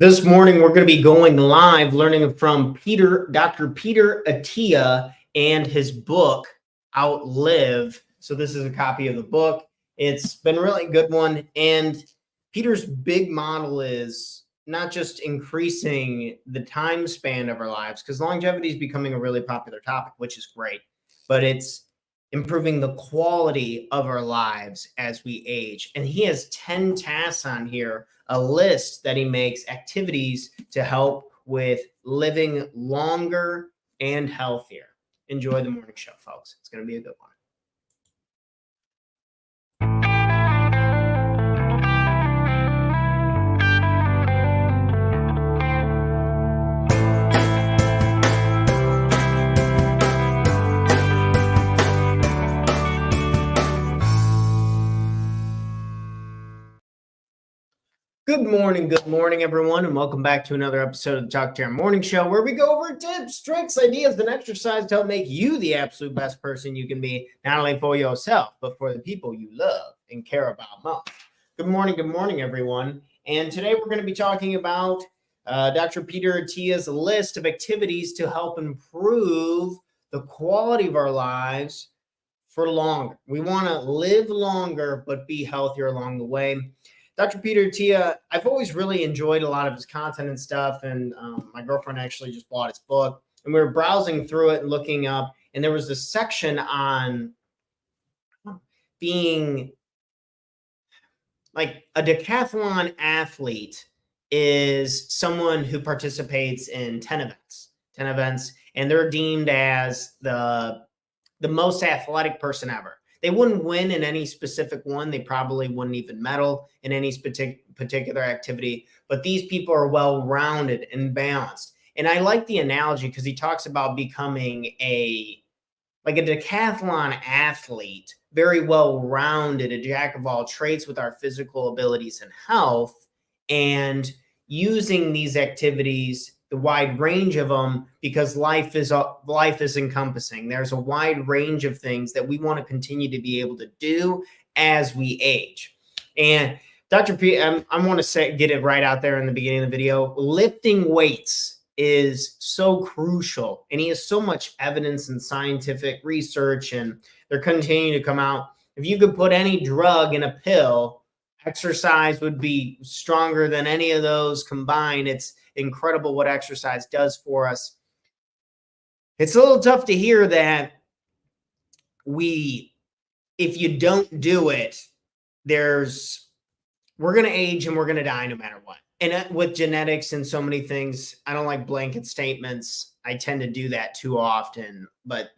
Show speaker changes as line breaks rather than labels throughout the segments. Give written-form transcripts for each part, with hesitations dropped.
This morning, we're going to be going live learning from Dr. Peter Attia and his book, Outlive. So this is a copy of the book. It's been a really good one. And Peter's big model is not just increasing the time span of our lives, because longevity is becoming a really popular topic, which is great, but it's improving the quality of our lives as we age. And he has 10 tasks on here, a list that he makes, activities to help with living longer and healthier. Enjoy the morning show, folks. It's going to be a good one. Good morning, everyone, and welcome back to another episode of the Talk to Your Morning Show, where we go over tips, tricks, ideas, and exercise to help make you the absolute best person you can be, not only for yourself, but for the people you love and care about most. Good morning, everyone. And today we're going to be talking about Dr. Peter Attia's list of activities to help improve the quality of our lives for longer. We want to live longer, but be healthier along the way. Dr. Peter Attia, I've always really enjoyed a lot of his content and stuff, and my girlfriend actually just bought his book, and we were browsing through it and looking up, and there was this section on being like a decathlon athlete is someone who participates in 10 events, and they're deemed as the most athletic person ever. They wouldn't win in any specific one. They probably wouldn't even medal in any particular activity. But these people are well-rounded and balanced. And I like the analogy because he talks about becoming a decathlon athlete, very well-rounded, a jack of all trades with our physical abilities and health, and using these activities, the wide range of them, because life is encompassing. There's a wide range of things that we want to continue to be able to do as we age. And Dr. P, I want to get it right out there in the beginning of the video. Lifting weights is so crucial, and he has so much evidence and scientific research, and they're continuing to come out. If you could put any drug in a pill, exercise would be stronger than any of those combined. It's incredible what exercise does for us. It's a little tough to hear that if you don't do it, we're going to age and we're going to die no matter what. And with genetics and so many things, I don't like blanket statements. I tend to do that too often, but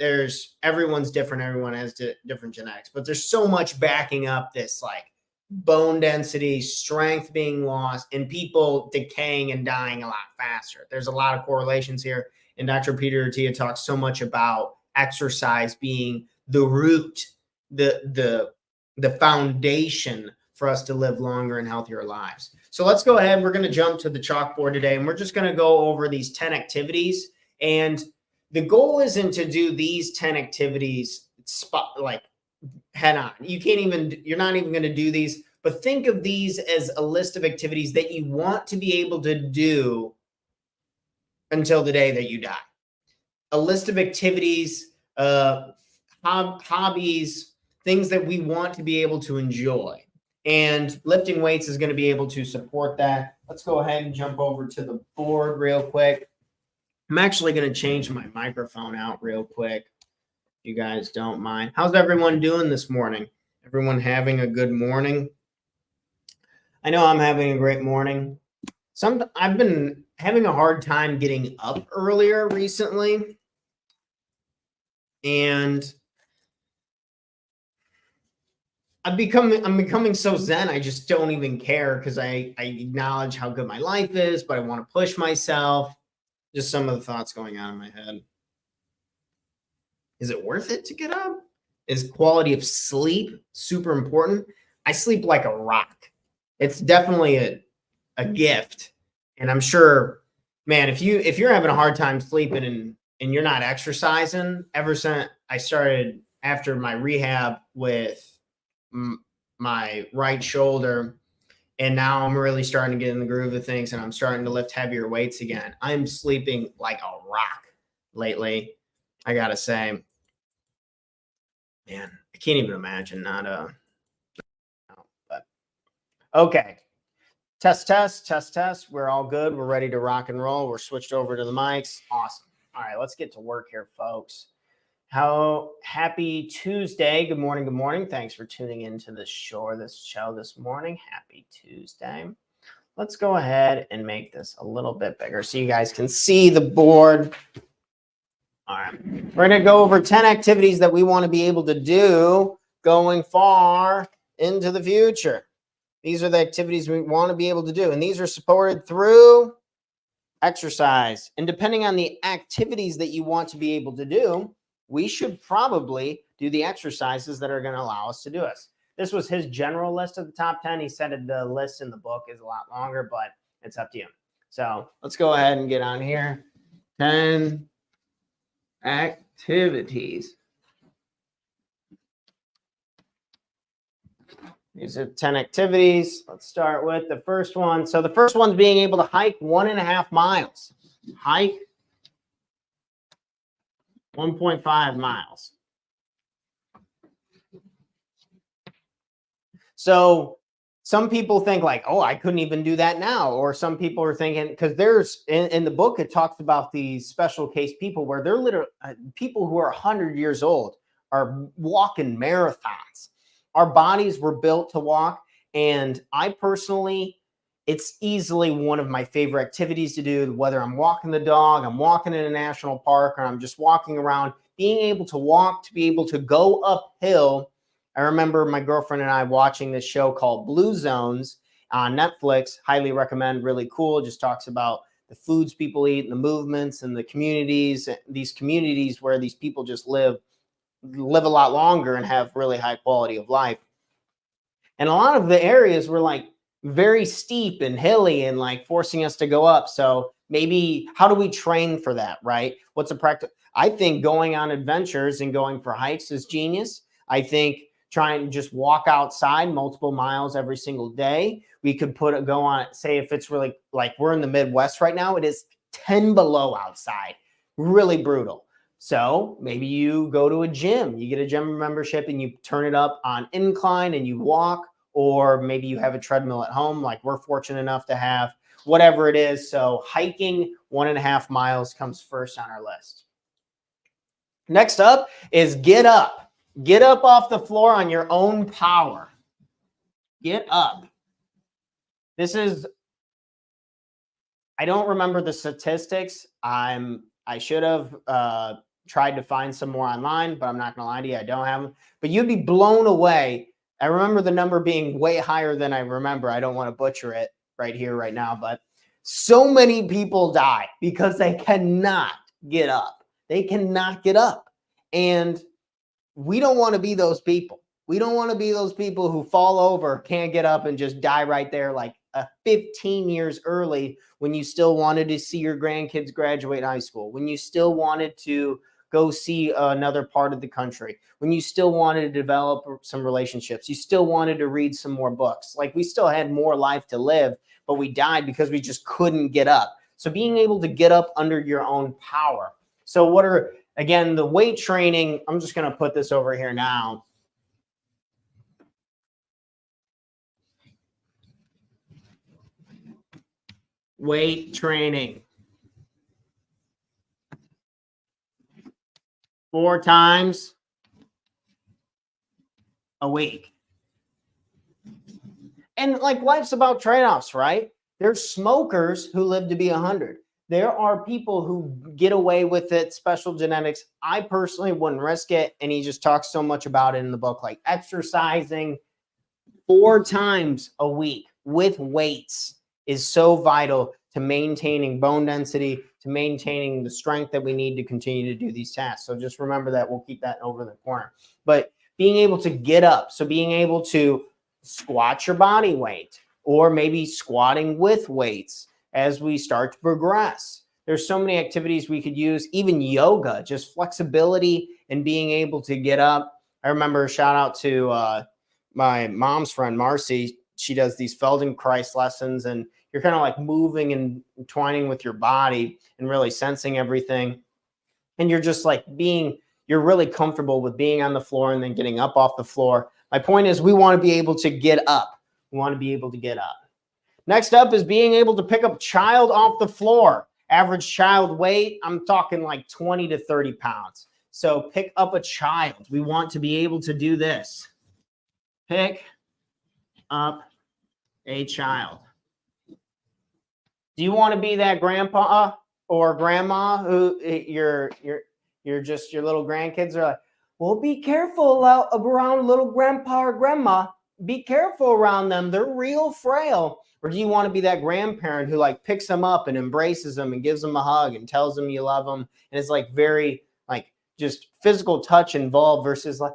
everyone's different. Everyone has different genetics, but there's so much backing up this, like, bone density, strength being lost, and people decaying and dying a lot faster. There's a lot of correlations here. And Dr. Peter Attia talks so much about exercise being the root, the foundation for us to live longer and healthier lives. So let's go ahead. We're going to jump to the chalkboard today, and we're just going to go over these 10 activities. And the goal isn't to do these 10 activities head on. You're not even going to do these, but think of these as a list of activities that you want to be able to do until the day that you die. A list of activities, hobbies, things that we want to be able to enjoy. And lifting weights is going to be able to support that. Let's go ahead and jump over to the board real quick. I'm actually going to change my microphone out real quick. You guys don't mind. How's everyone doing this morning? Everyone having a good morning? I know I'm having a great morning. I've been having a hard time getting up earlier recently. And I'm becoming so zen, I just don't even care, because I acknowledge how good my life is, but I want to push myself. Just some of the thoughts going on in my head. Is it worth it to get up? Is quality of sleep super important? I sleep like a rock. It's definitely a gift. And I'm sure, man, if you're having a hard time sleeping and you're not exercising, ever since I started after my rehab with my right shoulder, And now I'm really starting to get in the groove of things and I'm starting to lift heavier weights again. I'm sleeping like a rock lately. I got to say, man, I can't even imagine not, but okay. Test. We're all good. We're ready to rock and roll. We're switched over to the mics. Awesome. All right, let's get to work here, folks. Happy Tuesday. Good morning. Good morning. Thanks for tuning into this show this morning. Happy Tuesday. Let's go ahead and make this a little bit bigger so you guys can see the board. All right. We're going to go over 10 activities that we want to be able to do going far into the future. These are the activities we want to be able to do, and these are supported through exercise. And depending on the activities that you want to be able to do, we should probably do the exercises that are going to allow us to do this. This was his general list of the top 10. He said the list in the book is a lot longer, but it's up to you. So let's go ahead and get on here. 10 activities. These are 10 activities. Let's start with the first one. So the first one's being able to hike 1.5 miles. Hike 1.5 miles. So some people think like, oh, I couldn't even do that now. Or some people are thinking, because there's in the book, it talks about these special case people where they're literally people who are 100 years old are walking marathons. Our bodies were built to walk. And I personally, it's easily one of my favorite activities to do, whether I'm walking the dog, I'm walking in a national park, or I'm just walking around. Being able to walk, to be able to go uphill. I remember my girlfriend and I watching this show called Blue Zones on Netflix. Highly recommend, really cool. Just talks about the foods people eat and the movements and the communities, these communities where these people just live a lot longer and have really high quality of life. And a lot of the areas were like very steep and hilly and like forcing us to go up. So maybe how do we train for that, right? What's a practice? I think going on adventures and going for hikes is genius. I think trying to just walk outside multiple miles every single day. We could go on, say if it's really like we're in the Midwest right now, it is 10 below outside, really brutal. So maybe you go to a gym, you get a gym membership and you turn it up on incline and you walk, or maybe you have a treadmill at home like we're fortunate enough to have, whatever it is. So hiking 1.5 miles comes first on our list. Next up is get up. Get up off the floor on your own power. Get up. This is, I don't remember the statistics. I should have tried to find some more online, but I'm not going to lie to you, I don't have them. But you'd be blown away. I remember the number being way higher than I remember. I don't want to butcher it right here, right now, but so many people die because they cannot get up. They cannot get up. And we don't want to be those people. We don't want to be those people who fall over, can't get up, and just die right there like 15 years early when you still wanted to see your grandkids graduate high school, when you still wanted to go see another part of the country, when you still wanted to develop some relationships, you still wanted to read some more books. Like we still had more life to live, but we died because we just couldn't get up. So being able to get up under your own power. So what are, again, the weight training, I'm just going to put this over here now. Weight training. 4 times a week. And like life's about trade-offs, right? There's smokers who live to be 100. There are people who get away with it, special genetics. I personally wouldn't risk it. And he just talks so much about it in the book, like exercising 4 times a week with weights is so vital to maintaining bone density, to maintaining the strength that we need to continue to do these tasks. So just remember that. We'll keep that over the corner. But being able to get up, so being able to squat your body weight, or maybe squatting with weights as we start to progress. There's so many activities we could use, even yoga, just flexibility and being able to get up. I remember a shout out to my mom's friend, Marcy. she does these Feldenkrais lessons, and you're kind of like moving and entwining with your body and really sensing everything. And you're just like you're really comfortable with being on the floor and then getting up off the floor. My point is, we want to be able to get up. We want to be able to get up. Next up is being able to pick up child off the floor. Average child weight, I'm talking like 20 to 30 pounds. So pick up a child. We want to be able to do this. Pick up a child. Do you want to be that grandpa or grandma who your little grandkids are like, well, be careful around little grandpa or grandma. Be careful around them. They're real frail. Or do you want to be that grandparent who like picks them up and embraces them and gives them a hug and tells them you love them? And it's like very like just physical touch involved versus like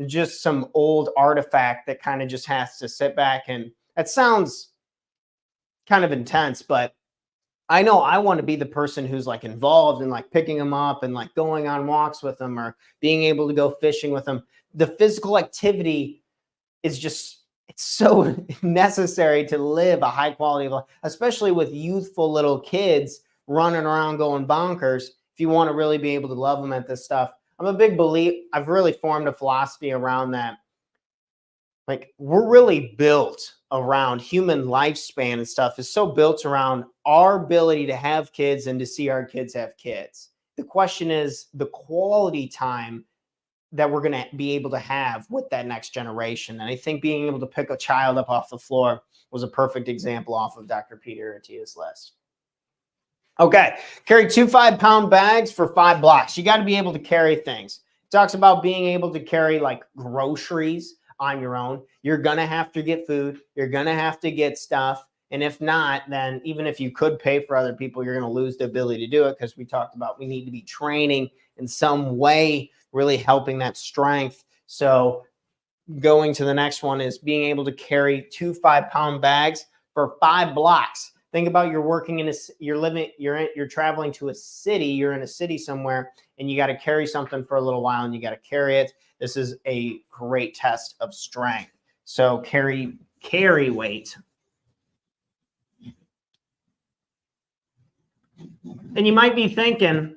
just some old artifact that kind of just has to sit back. And that sounds kind of intense, but I know I want to be the person who's like involved in like picking them up and like going on walks with them or being able to go fishing with them. The physical activity is just, it's so necessary to live a high quality of life, especially with youthful little kids running around going bonkers. If you want to really be able to love them at this stuff, I'm a big believer. I've really formed a philosophy around that. Like, we're really built around human lifespan and stuff is so built around our ability to have kids and to see our kids have kids. The question is the quality time that we're going to be able to have with that next generation. And I think being able to pick a child up off the floor was a perfect example off of Dr. Peter Attia's list. Okay, carry 2 5-pound bags for 5 blocks. You got to be able to carry things. It talks about being able to carry like groceries on your own. You're going to have to get food. You're going to have to get stuff. And if not, then even if you could pay for other people, you're going to lose the ability to do it, because we talked about we need to be training in some way, really helping that strength. So going to the next one is being able to carry 2 5-pound bags for 5 blocks. Think about you're traveling to a city, you're in a city somewhere, and you got to carry something for a little while and you got to carry it. This is a great test of strength. So carry weight. And you might be thinking,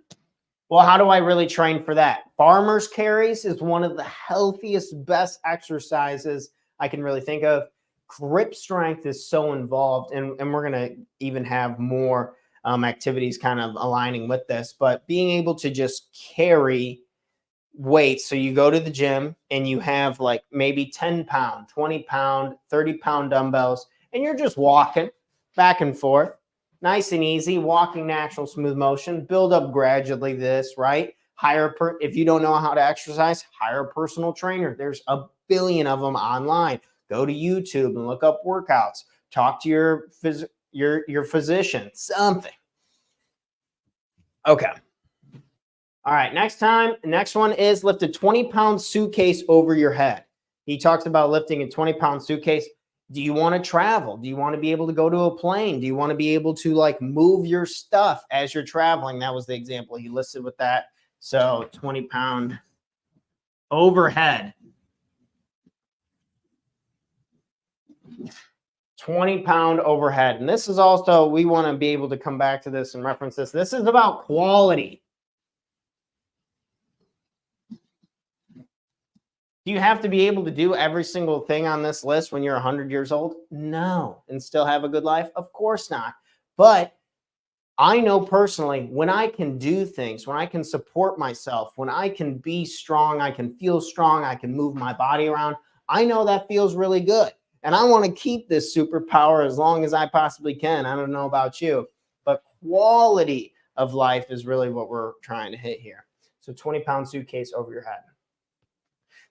well, how do I really train for that? Farmer's carries is one of the healthiest, best exercises I can really think of. Grip strength is so involved, and we're going to even have more activities kind of aligning with this, but being able to just carry weight. So you go to the gym and you have like maybe 10 pound, 20 pound, 30 pound dumbbells, and you're just walking back and forth. Nice and easy, walking natural, smooth motion. Build up gradually this, right? If you don't know how to exercise, hire a personal trainer. There's a billion of them online. Go to YouTube and look up workouts. Talk to your physician, something. Okay. All right, next one is lift a 20-pound suitcase over your head. He talks about lifting a 20-pound suitcase. Do you want to travel? Do you want to be able to go to a plane? Do you want to be able to like move your stuff as you're traveling? That was the example he listed with that. So 20-pound overhead. 20-pound overhead. And this is also, we want to be able to come back to this and reference this. This is about quality. Do you have to be able to do every single thing on this list when you're 100 years old? No. And still have a good life? Of course not. But I know personally, when I can do things, when I can support myself, when I can be strong, I can feel strong, I can move my body around, I know that feels really good. And I want to keep this superpower as long as I possibly can. I don't know about you, but quality of life is really what we're trying to hit here. So 20-pound suitcase over your head.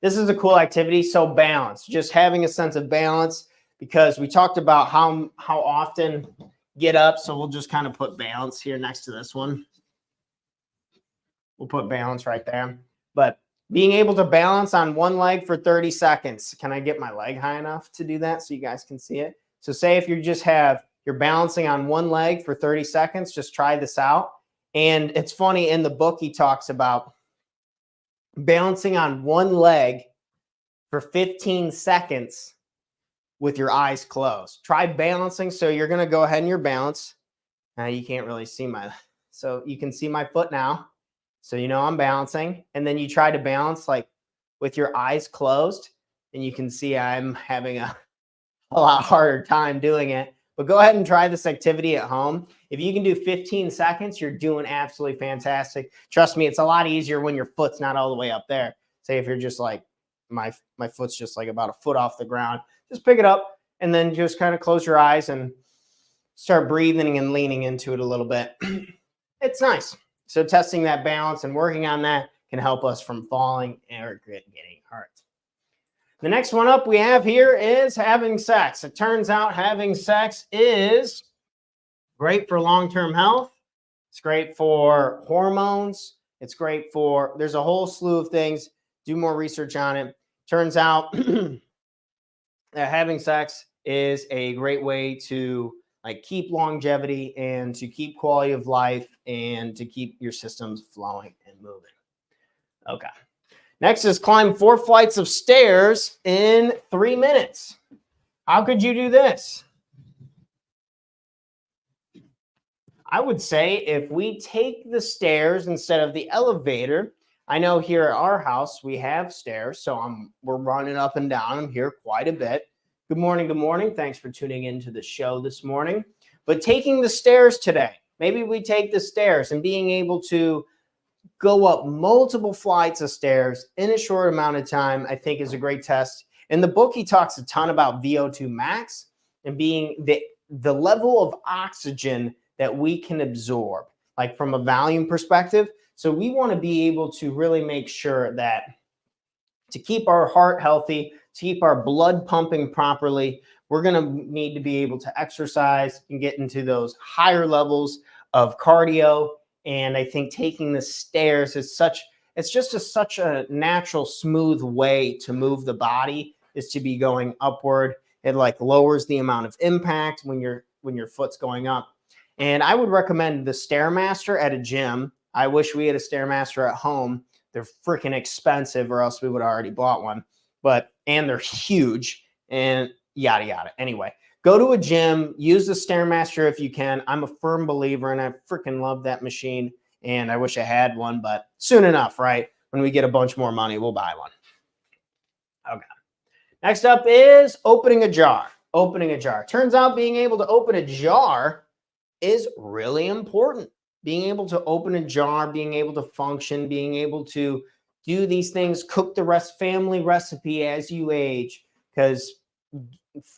This is a cool activity. So balance, just having a sense of balance, because we talked about how often get up. So we'll just kind of put balance here next to this one. We'll put balance right there. But being able to balance on one leg for 30 seconds. Can I get my leg high enough to do that so you guys can see it? So say if you're balancing on one leg for 30 seconds, just try this out. And it's funny, in the book, he talks about balancing on one leg for 15 seconds with your eyes closed. Try balancing. So you're going to go ahead and your balance. Now you can't really see so you can see my foot now. So you know I'm balancing. And then you try to balance like with your eyes closed. And you can see I'm having a lot harder time doing it. But go ahead and try this activity at home. If you can do 15 seconds, you're doing absolutely fantastic. Trust me, it's a lot easier when your foot's not all the way up there. Say if you're just like, my foot's just like about a foot off the ground, just pick it up and then just kind of close your eyes and start breathing and leaning into it a little bit. It's nice. So testing that balance and working on that can help us from falling or getting hurt. The next one up we have here is having sex. It turns out having sex is great for long-term health. It's great for hormones. It's great for, there's a whole slew of things. Do more research on it. Turns out that having sex is a great way to like keep longevity and to keep quality of life and to keep your systems flowing and moving. Okay. Next is climb 4 flights of stairs in 3 minutes. How could you do this? I would say if we take the stairs instead of the elevator, I know here at our house we have stairs, so we're running up and down them here quite a bit. Good morning, good morning. Thanks for tuning into the show this morning. But taking the stairs today, maybe we take the stairs and being able to go up multiple flights of stairs in a short amount of time, I think is a great test. In the book, he talks a ton about VO2 max and being the level of oxygen that we can absorb, like from a volume perspective. So we want to be able to really make sure that to keep our heart healthy, to keep our blood pumping properly, we're going to need to be able to exercise and get into those higher levels of cardio. And I think taking the stairs is such a natural, smooth way to move the body, is to be going upward. It like lowers the amount of impact when your foot's going up. And I would recommend the Stairmaster at a gym. I wish we had a Stairmaster at home. They're freaking expensive, or else we would have already bought one. And they're huge and yada, yada. Anyway, go to a gym, use the Stairmaster if you can. I'm a firm believer and I freaking love that machine. And I wish I had one, but soon enough, right? When we get a bunch more money, we'll buy one. Okay. Next up is opening a jar. Opening a jar. Turns out being able to open a jar is really important. Being able to open a jar, being able to function, being able to do these things, cook the family recipe as you age, because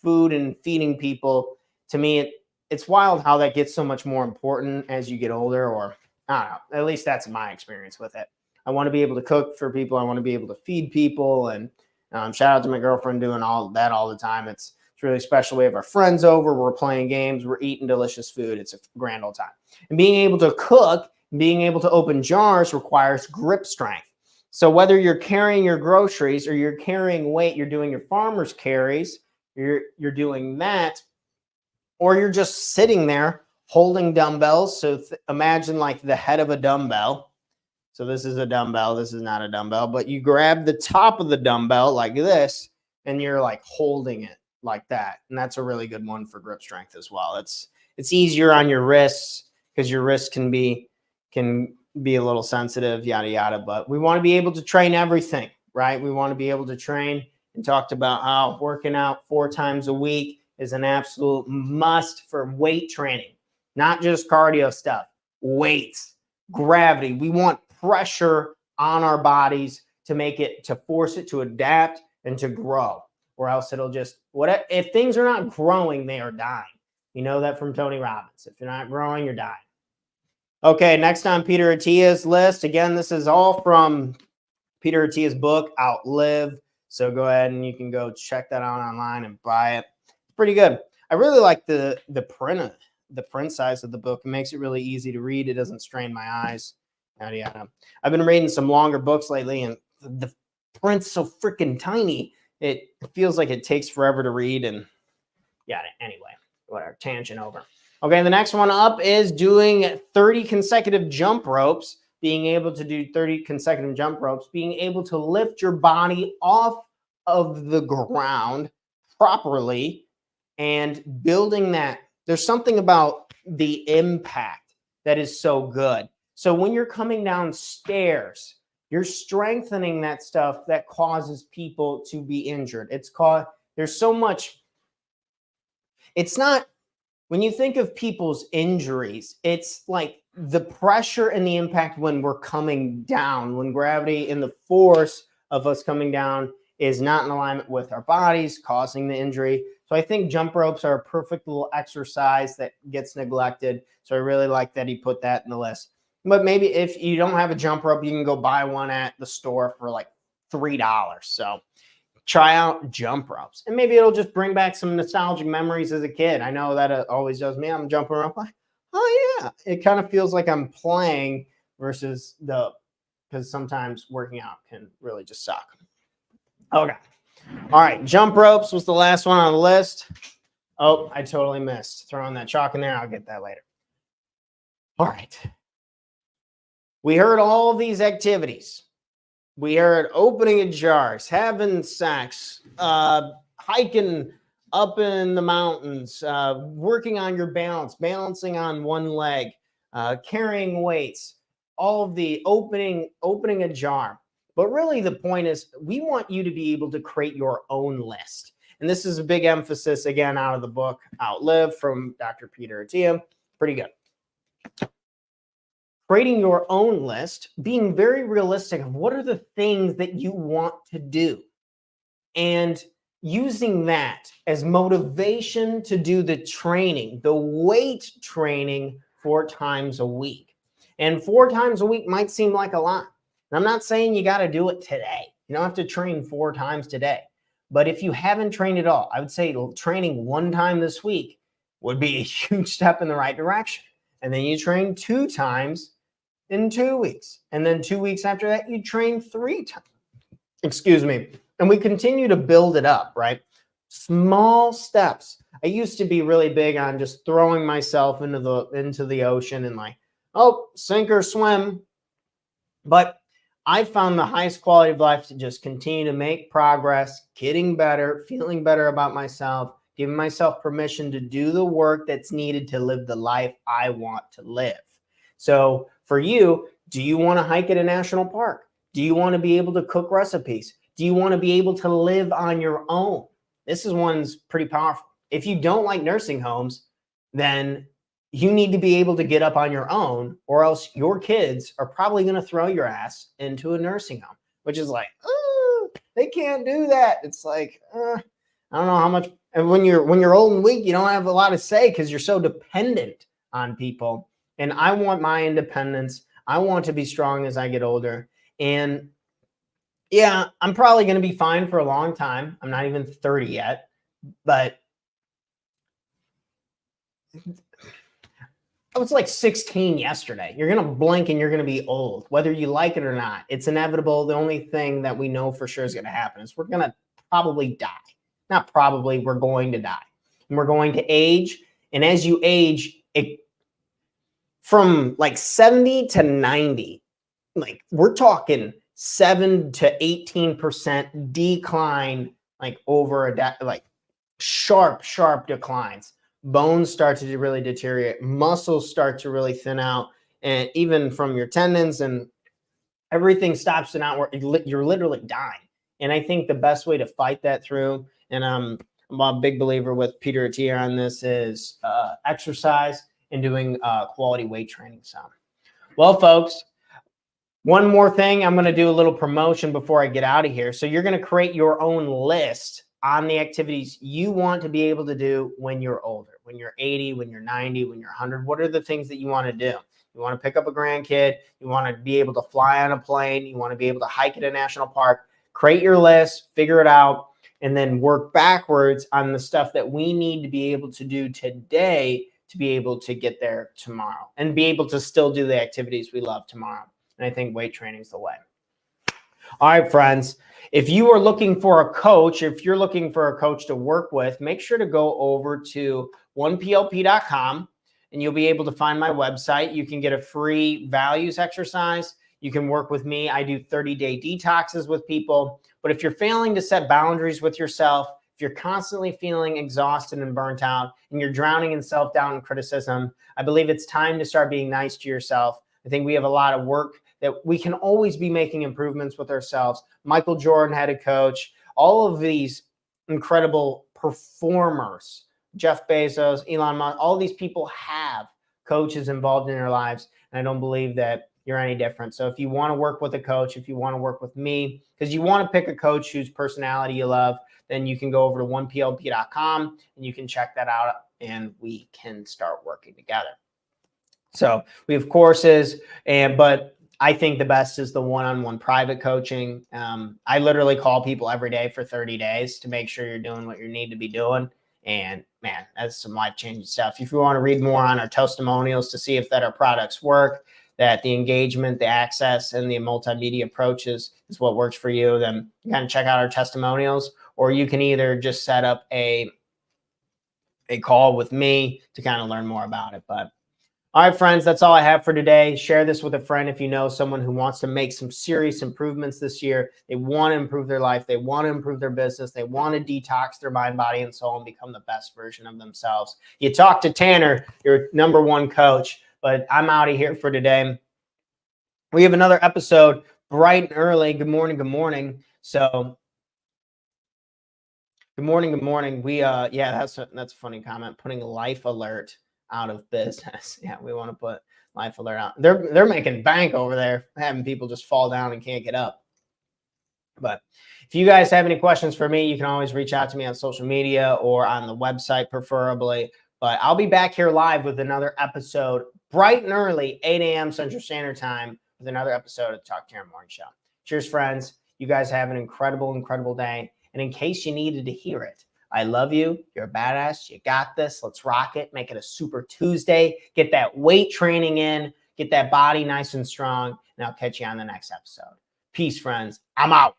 food and feeding people, to me, it's wild how that gets so much more important as you get older, or I don't know, at least that's my experience with it. I want to be able to cook for people. I want to be able to feed people, and shout out to my girlfriend doing all that all the time. It's really special. We have our friends over, we're playing games, we're eating delicious food. It's a grand old time. And being able to cook, being able to open jars requires grip strength. So whether you're carrying your groceries or you're carrying weight, you're doing your farmer's carries, you're doing that, or you're just sitting there holding dumbbells. So imagine like the head of a dumbbell. So this is a dumbbell. This is not a dumbbell, but you grab the top of the dumbbell like this, and you're like holding it like that. And that's a really good one for grip strength as well. It's easier on your wrists because your wrists can be a little sensitive, yada, yada. But we want to be able to train everything, right? We want to be able to train, and talked about how working out 4 times a week is an absolute must for weight training, not just cardio stuff, weights, gravity. We want pressure on our bodies to force it to adapt and to grow, or else it'll just, if things are not growing, they are dying. You know that from Tony Robbins. If you're not growing, you're dying. Okay, next on Peter Attia's list. Again, this is all from Peter Attia's book, Outlive. So go ahead and you can go check that out online and buy it. It's pretty good. I really like the print size of the book. It makes it really easy to read. It doesn't strain my eyes. Yada, yada. I've been reading some longer books lately, and the print's so freaking tiny. It feels like it takes forever to read, and yada. Anyway, whatever. Tangent over. Okay, the next one up is doing 30 consecutive jump ropes. Being able to do 30 consecutive jump ropes, being able to lift your body off of the ground properly and building that. There's something about the impact that is so good. So when you're coming downstairs, you're strengthening that stuff that causes people to be injured. There's so much. It's not, when you think of people's injuries, it's like the pressure and the impact when we're coming down, when gravity and the force of us coming down is not in alignment with our bodies, causing the injury. So I think jump ropes are a perfect little exercise that gets neglected. So I really like that he put that in the list. But maybe if you don't have a jump rope, you can go buy one at the store for like $3. So try out jump ropes, and maybe it'll just bring back some nostalgic memories as a kid. I know that it always does me. I'm jumping around like, oh yeah, it kind of feels like I'm playing versus because sometimes working out can really just suck. Okay. All right. Jump ropes was the last one on the list. Oh, I totally missed throwing that chalk in there. I'll get that later. All right. We heard all of these activities. We heard opening of jars, having sex, hiking up in the mountains, working on your balance, balancing on one leg, carrying weights, all of the opening a jar. But really the point is we want you to be able to create your own list. And this is a big emphasis, again, out of the book, Outlive, from Dr. Peter Attia. Pretty good. Creating your own list, being very realistic of what are the things that you want to do, and using that as motivation to do the training, the weight training 4 times a week. And 4 times a week might seem like a lot. And I'm not saying you got to do it today. You don't have to train 4 times today. But if you haven't trained at all, I would say training 1 time this week would be a huge step in the right direction. And then you train 2 times in 2 weeks. And then 2 weeks after that, you train 3 times. Excuse me. And we continue to build it up, right? Small steps. I used to be really big on just throwing myself into the ocean and like, oh, sink or swim. But I found the highest quality of life to just continue to make progress, getting better, feeling better about myself, giving myself permission to do the work that's needed to live the life I want to live. So for you, do you want to hike at a national park? Do you want to be able to cook recipes? Do you want to be able to live on your own? This one's pretty powerful. If you don't like nursing homes, then you need to be able to get up on your own, or else your kids are probably going to throw your ass into a nursing home, which is like, oh, they can't do that. It's like, I don't know how much. And when you're old and weak, you don't have a lot to say because you're so dependent on people. And I want my independence. I want to be strong as I get older. And yeah, I'm probably going to be fine for a long time. I'm not even 30 yet, but I was like 16 yesterday. You're going to blink and you're going to be old, whether you like it or not. It's inevitable. The only thing that we know for sure is going to happen is we're going to probably die. Not probably, we're going to die. And we're going to age. And as you age, from like 70 to 90, like we're talking 7 to 18% decline, like over like sharp declines. Bones start to really deteriorate, muscles start to really thin out, and even from your tendons and everything stops to out where you're literally dying. And I think the best way to fight that through, and I'm a big believer with Peter Attia on this, is exercise and doing quality weight training. So, well, folks, one more thing. I'm going to do a little promotion before I get out of here. So you're going to create your own list on the activities you want to be able to do when you're older, when you're 80, when you're 90, when you're 100. What are the things that you want to do? You want to pick up a grandkid. You want to be able to fly on a plane. You want to be able to hike at a national park. Create your list, figure it out, and then work backwards on the stuff that we need to be able to do today to be able to get there tomorrow and be able to still do the activities we love tomorrow. And I think weight training is the way. All right, friends, if you are looking for a coach, if you're looking for a coach to work with, make sure to go over to oneplp.com and you'll be able to find my website. You can get a free values exercise. You can work with me. I do 30-day detoxes with people. But if you're failing to set boundaries with yourself, if if you're constantly feeling exhausted and burnt out and you're drowning in self-doubt and criticism, I believe it's time to start being nice to yourself. I think we have a lot of work that we can always be making improvements with ourselves. Michael Jordan had a coach. All of these incredible performers, Jeff Bezos, Elon Musk, all these people have coaches involved in their lives. And I don't believe that you're any different. So if you want to work with a coach, if you want to work with me, because you want to pick a coach whose personality you love, then you can go over to 1plp.com and you can check that out and we can start working together. So we have courses, but I think the best is the one-on-one private coaching. I literally call people every day for 30 days to make sure you're doing what you need to be doing. And man, that's some life-changing stuff. If you want to read more on our testimonials to see if that our products work, that the engagement, the access, and the multimedia approaches is what works for you, then you kind of check out our testimonials, or you can either just set up a call with me to kind of learn more about it. But all right, friends, that's all I have for today. Share this with a friend if you know someone who wants to make some serious improvements this year. They want to improve their life. They want to improve their business. They want to detox their mind, body, and soul and become the best version of themselves. You talk to Tanner, your number one coach, but I'm out of here for today. We have another episode bright and early. Good morning. Good morning. So good morning. Good morning. Yeah, that's a funny comment. Putting Life Alert out of business. Yeah, we want to put Life Alert out. They're making bank over there, having people just fall down and can't get up. But if you guys have any questions for me, you can always reach out to me on social media or on the website, preferably. But I'll be back here live with another episode bright and early, 8 a.m. Central Standard Time, with another episode of the Talk Tanner Morning Show. Cheers, friends. You guys have an incredible, incredible day. And in case you needed to hear it, I love you. You're a badass. You got this. Let's rock it. Make it a super Tuesday. Get that weight training in. Get that body nice and strong. And I'll catch you on the next episode. Peace, friends. I'm out.